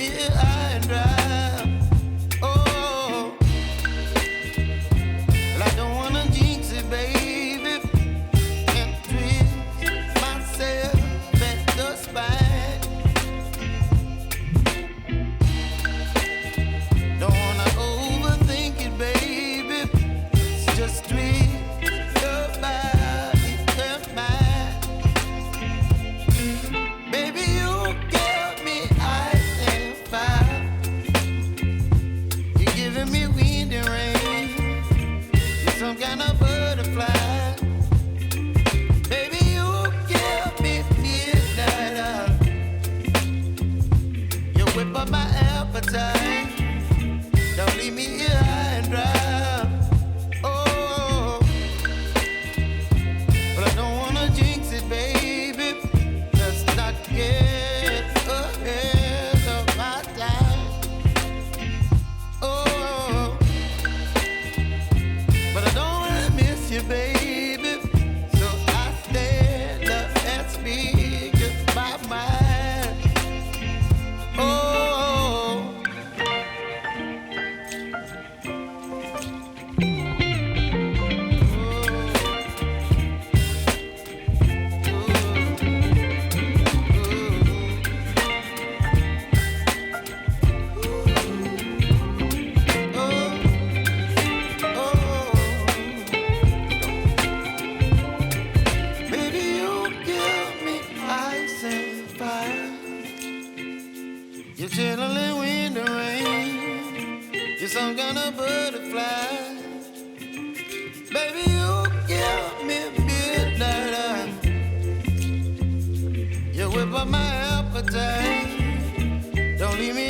here high and dry. Oh, well, I don't wanna jinx it, baby, and twist myself at the spine. Don't wanna overthink it, baby. It's just twist your body and mine. Baby, you give me ice and fire. You're giving me wind and rain. You're some kind of butterfly. Baby, you give me midnight. You whip up my appetite. Don't leave me here high and dry. Oh, but I don't wanna jinx it, baby. Let's not get ahead of my time. Oh, but I don't wanna miss you, baby. So I stand up and speak just my mind. Oh. Baby, you give me ice and fire. You're chilling wind and rain. You're some kind of butterfly. Baby, you give me midnight. You whip up my appetite. Don't leave me